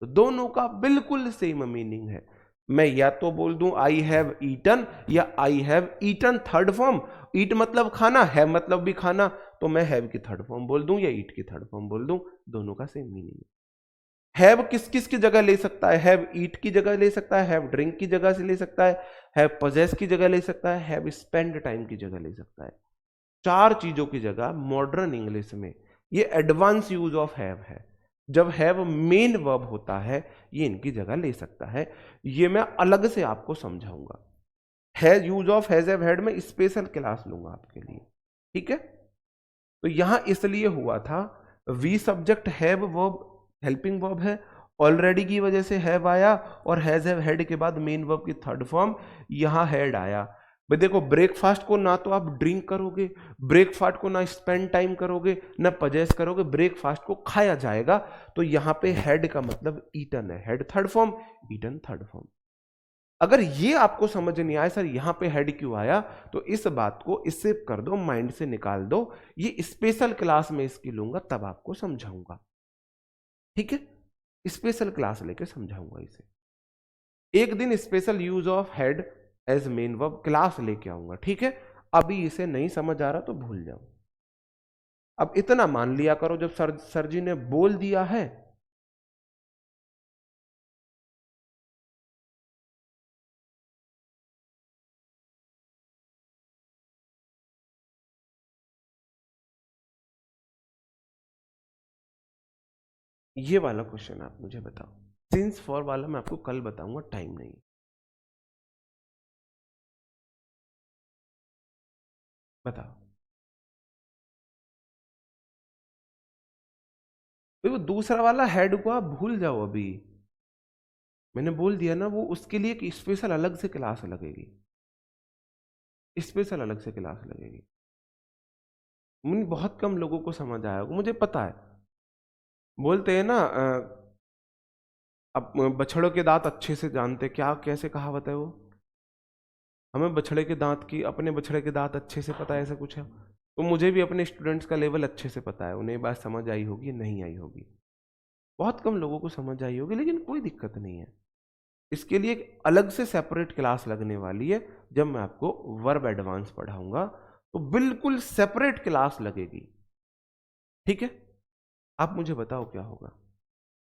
तो दोनों का बिल्कुल सेम मीनिंग है। मैं या तो बोल दूं आई हैव ईटन या I have eaten third form, eat मतलब खाना, हैव मतलब भी खाना, तो मैं हैव की थर्ड फॉर्म बोल दूं या ईट की थर्ड फॉर्म बोल दूं, दोनों का सेम मीनिंग है। हैव किस किस की जगह ले सकता है? हैव ईट की जगह ले सकता है, हैव ड्रिंक की जगह से ले सकता है, हैव पजेस की जगह ले सकता है, हैव स्पेंड टाइम की जगह ले सकता है। 4 चीजों की जगह मॉडर्न इंग्लिश में ये एडवांस यूज ऑफ हैव है। जब हैव मेन वर्ब होता है ये इनकी जगह ले सकता है, ये मैं अलग से आपको समझाऊंगा। Has use of has have had में स्पेशल क्लास लूंगा आपके लिए, ठीक है। तो यहां इसलिए हुआ था, we subject have verb helping verb है, ऑलरेडी की वजह से हैव आया, और हैज हैव हैड के बाद मेन वर्ब की थर्ड फॉर्म यहां हैड आया। भाई देखो ब्रेकफास्ट को ना तो आप ड्रिंक करोगे, ब्रेकफास्ट को ना स्पेंड टाइम करोगे, ना पजेस करोगे, ब्रेकफास्ट को खाया जाएगा, तो यहां पे हैड का मतलब ईटन है, had third form, eaten third form. अगर ये आपको समझ नहीं आया सर यहां पे हेड क्यों आया, तो इस बात को इससे कर दो, माइंड से निकाल दो, ये स्पेशल क्लास में इसकी लूंगा तब आपको समझाऊंगा, ठीक है, स्पेशल क्लास लेके समझाऊंगा इसे। एक दिन special use of had as main verb class लेके आऊंगा, ठीक है। अभी इसे नहीं समझ आ रहा तो भूल जाओ। अब इतना मान लिया करो, जब सर जी ने बोल दिया है ये वाला क्वेश्चन आप मुझे बताओ। सिंस फॉर वाला मैं आपको कल बताऊंगा, टाइम नहीं। बताओ वो दूसरा वाला हेड को आप भूल जाओ। अभी मैंने बोल दिया ना, वो उसके लिए एक स्पेशल अलग से क्लास लगेगी, स्पेशल अलग से क्लास लगेगी। बहुत कम लोगों को समझ आया होगा, मुझे पता है। बोलते हैं ना अब बछड़ों के दांत अच्छे से जानते, क्या कैसे कहावत है वो, हमें बछड़े के दांत की, अपने बछड़े के दांत अच्छे से पता है, ऐसा कुछ है। तो मुझे भी अपने स्टूडेंट्स का लेवल अच्छे से पता है, उन्हें बात समझ आई होगी नहीं आई होगी, बहुत कम लोगों को समझ आई होगी, लेकिन कोई दिक्कत नहीं है। इसके लिए एक अलग से सेपरेट क्लास लगने वाली है, जब मैं आपको वर्ब एडवांस पढ़ाऊंगा तो बिल्कुल सेपरेट क्लास लगेगी, ठीक है। आप मुझे बताओ क्या होगा।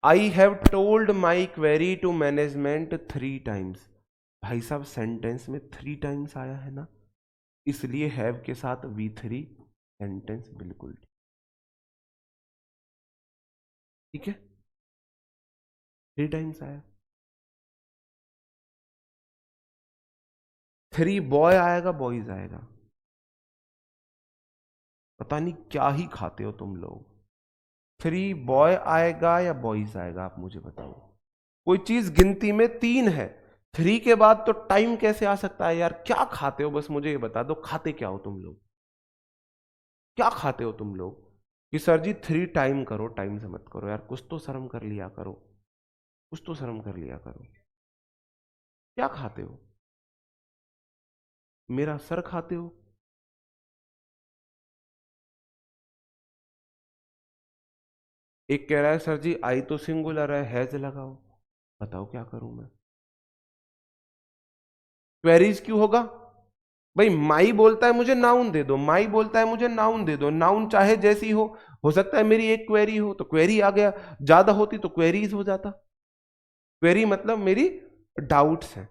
I have told my query to management 3 times. भाई साहब सेंटेंस में 3 टाइम्स आया है ना, इसलिए हैव के साथ V3, सेंटेंस बिल्कुल ठीक है। 3 टाइम्स आया। 3 बॉय आएगा, बॉयज आएगा। पता नहीं क्या ही खाते हो तुम लोग। 3 बॉय आएगा या बॉयज आएगा, आप मुझे बताओ। कोई चीज गिनती में 3 है, 3 के बाद तो टाइम कैसे आ सकता है यार। क्या खाते हो, बस मुझे ये बता दो, खाते क्या हो तुम लोग, क्या खाते हो तुम लोग। कि सर जी 3 टाइम करो, टाइम से मत करो यार, कुछ तो शर्म कर लिया करो, कुछ तो शर्म कर लिया करो। क्या खाते हो, मेरा सर खाते हो। एक कह रहा है सर जी आई तो सिंगुलर है, हैज लगाओ। बताओ क्या करूं मैं। क्वेरीज क्यों होगा भाई, माई बोलता है मुझे नाउन दे दो, माई बोलता है मुझे नाउन दे दो, नाउन चाहे जैसी हो सकता है मेरी एक क्वेरी हो तो क्वेरी आ गया, ज्यादा होती तो क्वेरीज हो जाता। क्वेरी मतलब मेरी डाउट्स हैं,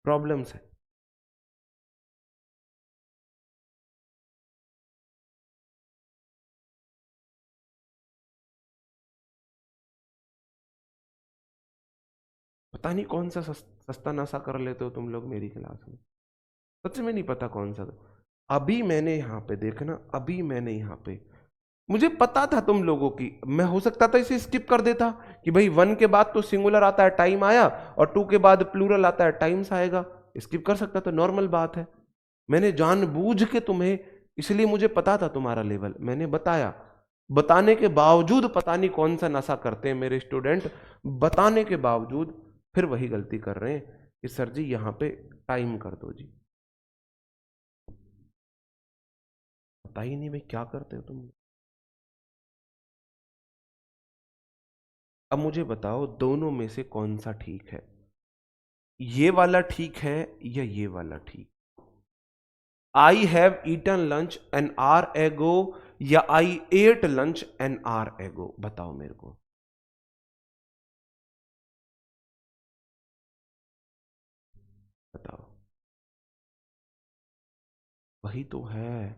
प्रॉब्लम्स हैं। पता नहीं कौन सा सस्ता नशा कर लेते हो तुम लोग मेरी क्लास में, सच में नहीं पता कौन सा। अभी मैंने यहाँ पे देखना, अभी मैंने यहाँ पे, मुझे पता था तुम लोगों की, मैं हो सकता था इसे स्किप कर देता कि भाई 1 के बाद तो सिंगुलर आता है टाइम आया, और 2 के बाद प्लूरल आता है टाइम्स आएगा, स्किप कर सकता था, नॉर्मल बात है। मैंने जानबूझ के तुम्हें, इसलिए मुझे पता था तुम्हारा लेवल, मैंने बताया। बताने के बावजूद पता नहीं कौन सा नशा करते हैं मेरे स्टूडेंट, बताने के बावजूद फिर वही गलती कर रहे हैं कि सर जी यहाँ पे टाइम कर दो जी। पता ही नहीं भाई क्या करते हो तुम। अब मुझे बताओ दोनों में से कौन सा ठीक है, ये वाला ठीक है या ये वाला ठीक। I have eaten lunch an hour ago या I ate lunch an hour ago, बताओ मेरे को। बताओ, वही तो है।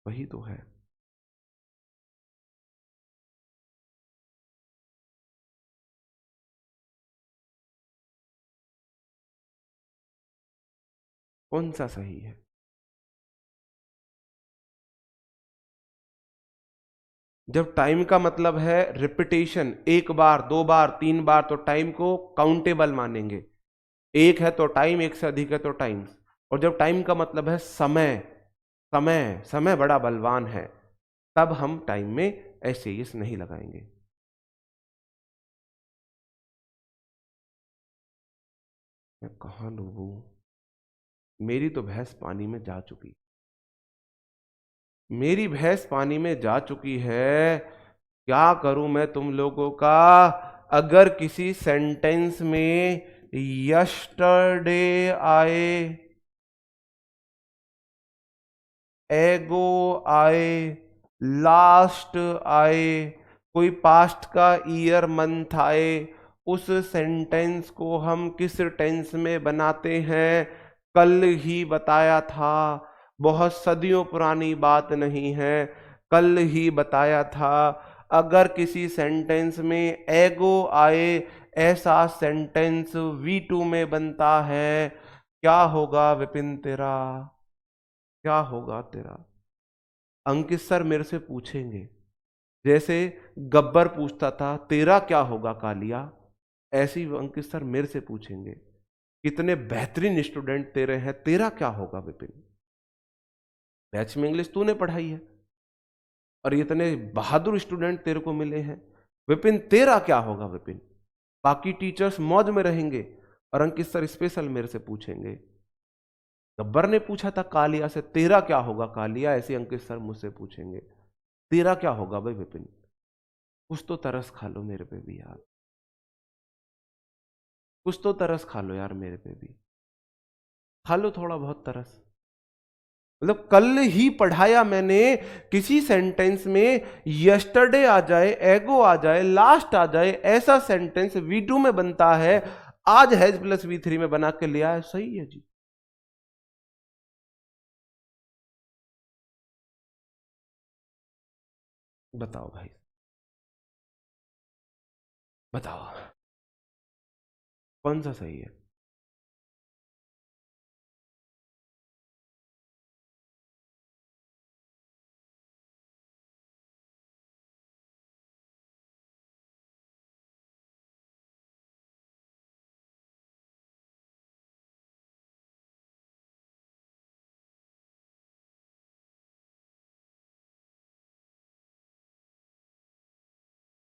वही तो है। कौन सा सही है। जब टाइम का मतलब है रिपीटेशन, 1 बार 2 बार 3 बार, तो टाइम को काउंटेबल मानेंगे। 1 है तो टाइम, 1 से अधिक है तो टाइम्स। और जब टाइम का मतलब है समय, समय समय बड़ा बलवान है, तब हम टाइम में ऐसे यस नहीं लगाएंगे। मैं कहाँ डूबू, मेरी तो भैंस पानी में जा चुकी, मेरी भैंस पानी में जा चुकी है। क्या करूं मैं तुम लोगों का। अगर किसी सेंटेंस में यस्टरडे आए, एगो आए, लास्ट आए, कोई पास्ट का ईयर मंथ आए, उस सेंटेंस को हम किस टेंस में बनाते हैं, कल ही बताया था। बहुत सदियों पुरानी बात नहीं है, कल ही बताया था। अगर किसी सेंटेंस में एगो आए, ऐसा सेंटेंस V2 में बनता है। क्या होगा विपिन तेरा? क्या होगा तेरा? अंकित सर मेरे से पूछेंगे, जैसे गब्बर पूछता था तेरा क्या होगा कालिया, ऐसे ही अंकित सर मेरे से पूछेंगे। कितने बेहतरीन स्टूडेंट तेरे हैं, तेरा क्या होगा विपिन? बैच में इंग्लिश तूने पढ़ाई है और इतने बहादुर स्टूडेंट तेरे को मिले हैं। विपिन तेरा क्या होगा विपिन? बाकी टीचर्स मौज में रहेंगे और अंकित सर स्पेशल मेरे से पूछेंगे। गब्बर ने पूछा था कालिया से तेरा क्या होगा कालिया, ऐसे अंकित सर मुझसे पूछेंगे तेरा क्या होगा भाई विपिन। कुछ तो तरस खा लो मेरे पे भी यार, कुछ तो तरस खा लो यार मेरे पे भी, खा लो थोड़ा बहुत तरस। मतलब कल ही पढ़ाया मैंने, किसी सेंटेंस में यस्टरडे आ जाए, एगो आ जाए, लास्ट आ जाए, ऐसा सेंटेंस V2 में बनता है। आज हैज प्लस V3 में बना के लिया है, सही है जी। बताओ भाई, बताओ कौन सा सही है?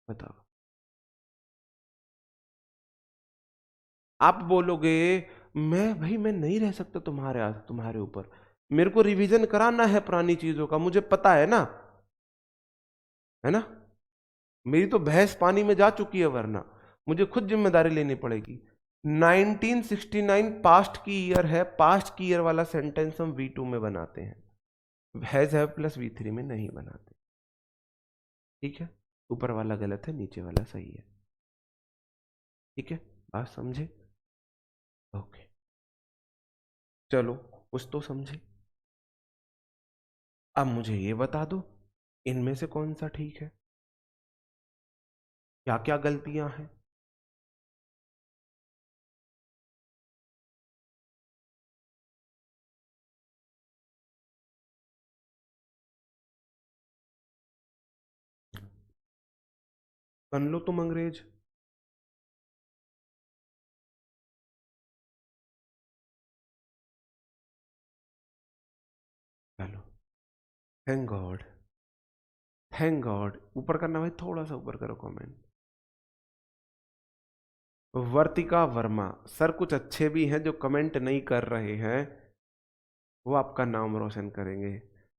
बताओ। आप बोलोगे मैं भाई मैं नहीं रह सकता तुम्हारे ऊपर, मेरे को रिवीजन कराना है पुरानी चीजों का, मुझे पता है ना, है ना। मेरी तो भैंस पानी में जा चुकी है, वरना मुझे खुद जिम्मेदारी लेनी पड़ेगी। 1969 पास्ट की ईयर है, पास्ट की ईयर वाला सेंटेंस हम V2 में बनाते हैं, हैज हैव प्लस V3 में नहीं बनाते। ठीक है, ऊपर वाला गलत है, नीचे वाला सही है। ठीक है, बात समझे? ओके, चलो कुछ तो समझे। अब मुझे ये बता दो, इनमें से कौन सा ठीक है, क्या क्या गलतियां हैं? बन लो तुम अंग्रेज। चलो, थैंक गॉड, थैंक गॉड। ऊपर करना भाई, थोड़ा सा ऊपर करो कमेंट। वर्तिका वर्मा सर, कुछ अच्छे भी हैं जो कमेंट नहीं कर रहे हैं, वो आपका नाम रोशन करेंगे।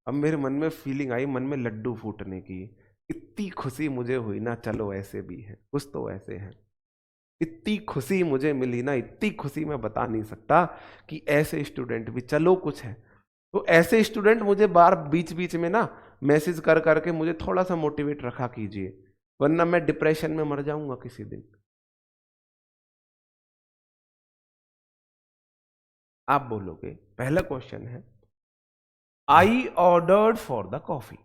अब मेरे मन में फीलिंग आई, मन में लड्डू फूटने की। इतनी खुशी मुझे हुई ना, चलो ऐसे भी हैं कुछ तो ऐसे हैं। इतनी खुशी मुझे मिली ना, इतनी खुशी मैं बता नहीं सकता कि ऐसे स्टूडेंट भी चलो कुछ है। तो ऐसे स्टूडेंट मुझे बार बीच बीच में ना मैसेज कर करके मुझे थोड़ा सा मोटिवेट रखा कीजिए, वरना मैं डिप्रेशन में मर जाऊंगा किसी दिन। आप बोलोगे, पहला क्वेश्चन है I ordered for the coffee.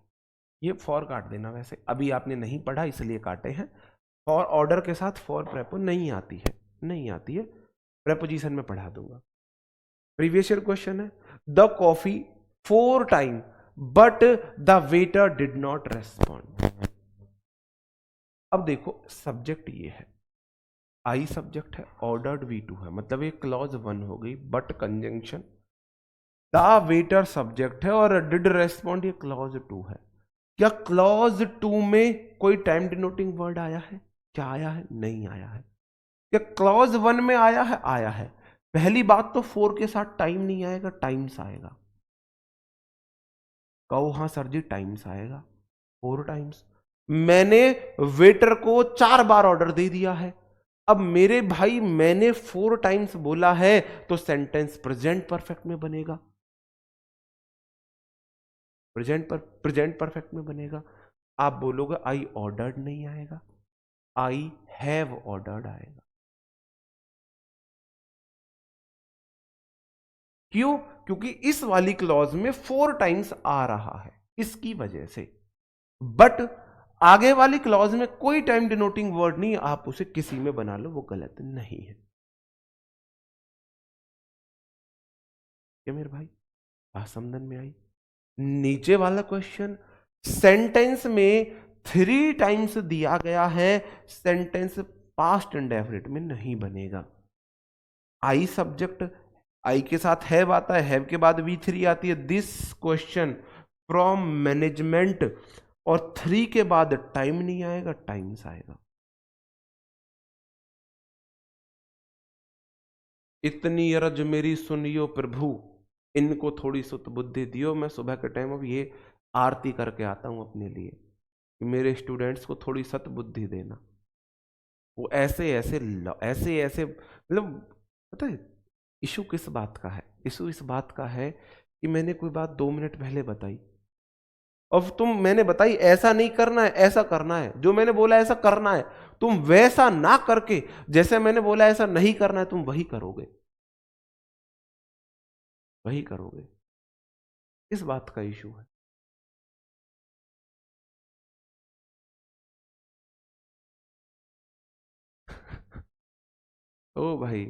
ये फॉर काट देना, वैसे अभी आपने नहीं पढ़ा इसलिए काटे हैं। फॉर ऑर्डर के साथ फॉर प्रेपो नहीं आती है, नहीं आती है, प्रेपोजिशन में पढ़ा दूंगा। प्रीवियस ईयर क्वेश्चन है the coffee 4 time but the waiter did not respond. अब देखो सब्जेक्ट ये है, आई सब्जेक्ट है, ऑर्डर्ड V2 है, मतलब ये क्लॉज 1 हो गई, but conjunction the waiter subject है और डिड रेस्पॉन्ड ये क्लॉज 2 है। क्या क्लॉज 2 में कोई टाइम डिनोटिंग वर्ड आया है? क्या आया है? नहीं आया है। क्या क्लॉज 1 में आया है? आया है। पहली बात तो 4 के साथ टाइम नहीं आएगा, टाइम्स आएगा। कहो हाँ सर जी टाइम्स आएगा, 4 टाइम्स। मैंने वेटर को 4 बार ऑर्डर दे दिया है। अब मेरे भाई मैंने 4 टाइम्स बोला है, तो सेंटेंस प्रेजेंट परफेक्ट में बनेगा, प्रेजेंट परफेक्ट में बनेगा। आप बोलोगे आई ऑर्डर्ड नहीं आएगा, आई हैव ऑर्डर्ड आएगा। क्यों? क्योंकि इस वाली क्लॉज में 4 टाइम्स आ रहा है, इसकी वजह से। बट आगे वाली क्लॉज में कोई टाइम डिनोटिंग वर्ड नहीं, आप उसे किसी में बना लो, वो गलत नहीं है। क्या मेरे भाई बात समझ में आई? नीचे वाला क्वेश्चन, सेंटेंस में 3 टाइम्स दिया गया है, सेंटेंस पास्ट इंडेफिनिट में नहीं बनेगा। आई सब्जेक्ट, आई के साथ हैव आता है, हैव के बाद V3 आती है, दिस क्वेश्चन फ्रॉम मैनेजमेंट, और 3 के बाद टाइम नहीं आएगा, टाइम्स आएगा। इतनी अरज मेरी सुनियो प्रभु, इनको थोड़ी सुत बुद्धि दियो। मैं सुबह के टाइम अब ये आरती करके आता हूं अपने लिए कि मेरे स्टूडेंट्स को थोड़ी सत बुद्धि देना। वो ऐसे ऐसे ऐसे ऐसे मतलब, पता है इशू किस बात का है? इशू इस बात का है कि मैंने कोई बात 2 मिनट पहले बताई, अब मैंने बताई ऐसा नहीं करना है, ऐसा करना है, जो मैंने बोला ऐसा करना है, तुम वैसा ना करके जैसे मैंने बोला ऐसा नहीं करना है, तुम वही करोगे, वही करोगे। इस बात का इशू है। ओ भाई,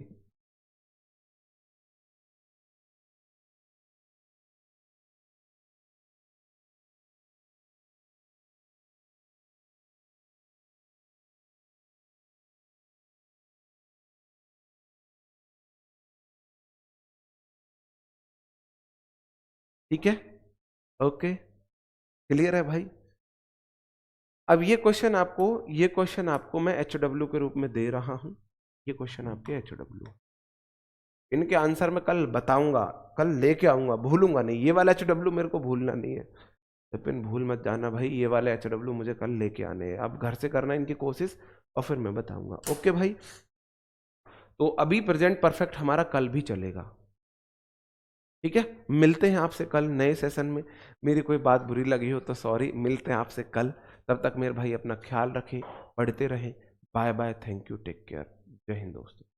ठीक है, ओके, क्लियर है भाई। अब ये क्वेश्चन आपको मैं HW के रूप में दे रहा हूं, ये क्वेश्चन आपके HW, इनके आंसर मैं कल बताऊंगा, कल लेके आऊंगा, भूलूंगा नहीं। ये वाला HW मेरे को भूलना नहीं है, लेकिन भूल मत जाना भाई, ये वाले HW मुझे कल लेके आने हैं। अब घर से करना इनकी कोशिश, और फिर मैं बताऊंगा। ओके भाई, तो अभी प्रेजेंट परफेक्ट हमारा कल भी चलेगा, ठीक है। मिलते हैं आपसे कल नए सेशन में। मेरी कोई बात बुरी लगी हो तो सॉरी, मिलते हैं आपसे कल। तब तक मेरे भाई अपना ख्याल रखें, पढ़ते रहें। Bye bye, thank you, take care, जय हिंद दोस्तों।